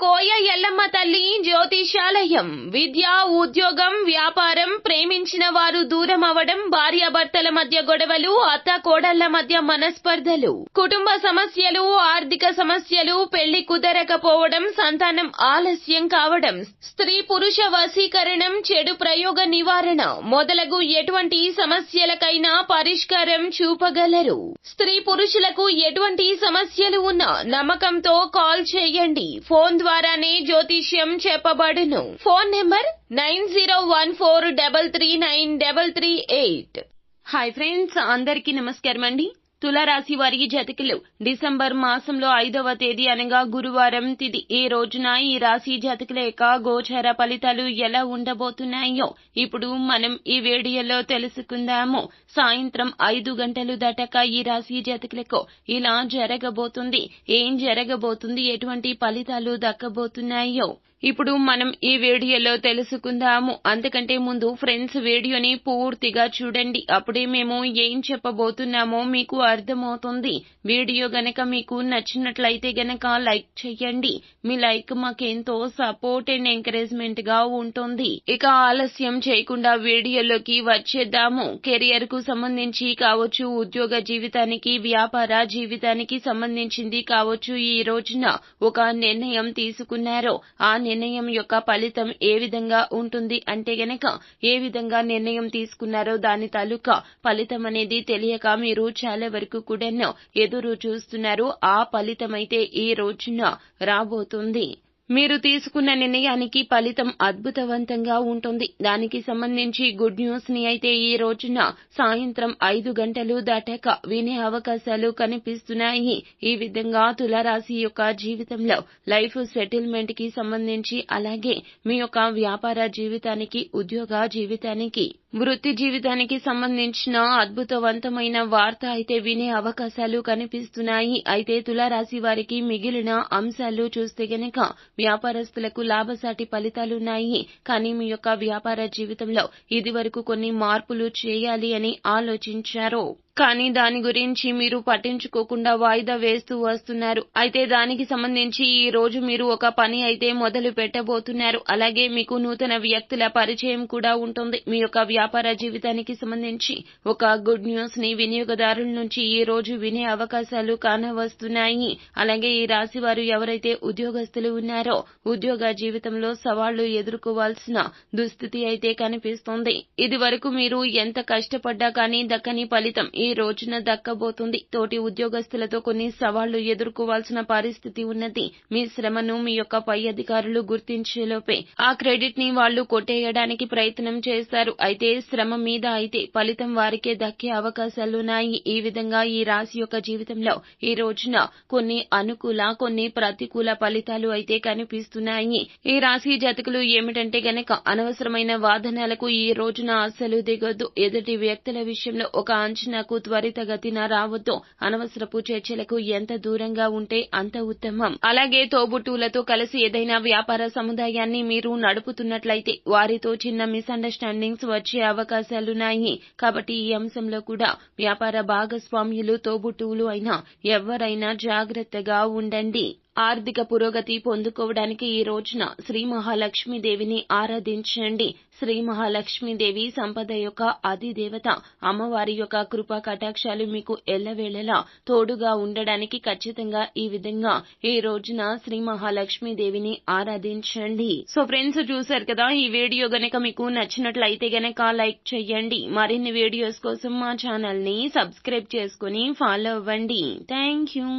కోయ ఎల్లమ్మ తల్లి జ్యోతిషాలయం. విద్య, ఉద్యోగం, వ్యాపారం, ప్రేమించిన వారు దూరం అవడం, భార్యాభర్తల మధ్య గొడవలు, అత్త కోడళ్ల మధ్య మనస్పర్ధలు, కుటుంబ సమస్యలు, ఆర్థిక సమస్యలు, పెళ్లి కుదరకపోవడం, సంతానం ఆలస్యం కావడం, స్త్రీ పురుష వశీకరణం, చెడు ప్రయోగ నివారణ మొదలగు ఎటువంటి సమస్యలకైనా పరిష్కారం చూపగలరు. స్త్రీ పురుషులకు ఎటువంటి సమస్యలు ఉన్నా నమ్మకంతో కాల్ చేయండి. ఫోన్ ద్వారానే జ్యోతిష్యం చెప్పబడును. Phone number 9014339338. హాయ్ ఫ్రెండ్స్, అందరికీ నమస్కారం అండి. తులారాశి వారి జాతకులు డిసెంబర్ మాసంలో 5వ తేదీ అనగా గురువారం తిథి ఈ రోజున ఈ రాశి జాతకుల యొక్క గోచార ఫలితాలు ఎలా ఉండబోతున్నాయో ఇప్పుడు మనం ఈ వీడియోలో తెలుసుకుందాము. సాయంత్రం 5 గంటలు దాటాక ఈ రాశి జాతకులకు ఇలా జరగబోతుంది. ఏం జరగబోతుంది, ఎటువంటి ఫలితాలు దక్కబోతున్నాయో ఇప్పుడు మనం ఈ వీడియోలో తెలుసుకుందాము. అంతకంటే ముందు ఫ్రెండ్స్, వీడియోని పూర్తిగా చూడండి. అప్పుడే మేము ఏం చెప్పబోతున్నామో మీకు అర్థమవుతుంది. వీడియో గనక మీకు నచ్చినట్లయితే గనక లైక్ చేయండి. మీ లైక్ మాకెంతో సపోర్ట్ అండ్ ఎంకరేజ్మెంట్ గా ఉంటుంది. ఇక ఆలస్యం చేయకుండా వీడియోలోకి వచ్చేద్దాము. కెరియర్ కు సంబంధించి కావచ్చు, ఉద్యోగ జీవితానికి, వ్యాపార జీవితానికి సంబంధించింది కావచ్చు, ఈ రోజున ఒక నిర్ణయం తీసుకున్నారో ఆ నిర్ణయం యొక్క ఫలితం ఏ విధంగా ఉంటుంది అంటే గనక ఏ విధంగా నిర్ణయం తీసుకున్నారో దాని తాలూకా ఫలితం అనేది తెలియక మీరు చాలా వరకు కూడా ఎదురు చూస్తున్నారు. ఆ ఫలితం అయితే ఈ రోజున రాబోతుంది. మీరు తీసుకున్న నిర్ణయానికి ఫలితం అద్భుతవంతంగా ఉంటుంది. దానికి సంబంధించి గుడ్ న్యూస్ ని అయితే ఈ రోజున సాయంత్రం 5 గంటలు దాటాక వినే అవకాశాలు కనిపిస్తున్నాయి. ఈ విధంగా తులారాశి యొక్క జీవితంలో లైఫ్ సెటిల్మెంట్ కి సంబంధించి, అలాగే మీ యొక్క వ్యాపార జీవితానికి, ఉద్యోగ జీవితానికి, వృత్తి జీవితానికి సంబంధించిన అద్భుతవంతమైన వార్త అయితే వినే అవకాశాలు కనిపిస్తున్నాయి. అయితే తులారాశి వారికి మిగిలిన అంశాలు చూస్తే గనక వ్యాపారస్తులకు లాభసాటి ఫలితాలున్నాయి. కానీ మీ యొక్క వ్యాపార జీవితంలో ఇదివరకు కొన్ని మార్పులు చేయాలి అని ఆలోచించారు. కానీ దాని గురించి మీరు పట్టించుకోకుండా వాయిదా వేస్తూ వస్తున్నారు. అయితే దానికి సంబంధించి ఈ రోజు మీరు ఒక పని అయితే మొదలు పెట్టబోతున్నారు. అలాగే మీకు నూతన వ్యక్తుల పరిచయం కూడా ఉంటుంది. మీ యొక్క వ్యాపార జీవితానికి సంబంధించి ఒక గుడ్ న్యూస్ ని వినియోగదారుల నుంచి ఈ రోజు వినే అవకాశాలు కానవస్తున్నాయి. అలాగే ఈ రాశి వారు ఎవరైతే ఉద్యోగస్తులు ఉన్నారో ఉద్యోగ జీవితంలో సవాళ్లు ఎదుర్కోవాల్సిన దుస్థితి అయితే కనిపిస్తోంది. ఇది వరకు మీరు ఎంత కష్టపడ్డా కానీ దక్కని ఫలితం ఈ రోజున దక్కబోతుంది. తోటి ఉద్యోగస్తులతో కొన్ని సవాళ్లు ఎదుర్కోవాల్సిన పరిస్థితి ఉన్నది. మీ శ్రమను మీ యొక్క పై అధికారులు గుర్తించేలోపే ఆ క్రెడిట్ ని వాళ్లు కొట్టేయడానికి ప్రయత్నం చేస్తారు. అయితే శ్రమ మీద అయితే ఫలితం వారికే దక్కే అవకాశాలున్నాయి. ఈ విధంగా ఈ రాశి యొక్క జీవితంలో ఈ రోజున కొన్ని అనుకూల, కొన్ని ప్రతికూల ఫలితాలు అయితే కనిపిస్తున్నాయి. ఈ రాశి జాతకులు ఏమిటంటే గనక అనవసరమైన వాదనలకు ఈ రోజున అస్సలు దిగొద్దు. ఎదుటి వ్యక్తుల విషయంలో ఒక అంచనాకు త్వరితగతిన రావద్దు. అనవసరపు చర్చలకు ఎంత దూరంగా ఉంటే అంత ఉత్తమం. అలాగే తోబుట్టువులతో కలిసి ఏదైనా వ్యాపార సముదాయాన్ని మీరు నడుపుతున్నట్లయితే వారితో చిన్న మిస్అండర్స్టాండింగ్స్ వచ్చే అవకాశాలున్నాయి. కాబట్టి ఈ అంశంలో కూడా వ్యాపార భాగస్వామ్యులు, తోబుట్టువులు అయినా ఎవరైనా జాగ్రత్తగా ఉండండి. ఆర్థిక పురోగతి పొందుకోవడానికి ఈ రోజున శ్రీ మహాలక్ష్మీదేవిని ఆరాధించండి. శ్రీ మహాలక్ష్మీదేవి సంపద యొక్క అధిదేవత. అమ్మవారి యొక్క కృపా కటాక్షాలు మీకు ఎల్లవేళలా తోడుగా ఉండడానికి ఖచ్చితంగా ఈ విధంగా ఈ రోజున శ్రీ మహాలక్ష్మీదేవిని ఆరాధించండి. సో ఫ్రెండ్స్, చూశారు కదా, ఈ వీడియో గనక మీకు నచ్చినట్లయితే గనక లైక్ చేయండి. మరిన్ని వీడియోస్ కోసం మా ఛానల్ ని సబ్స్క్రైబ్ చేసుకుని ఫాలో అవ్వండి. Thank you.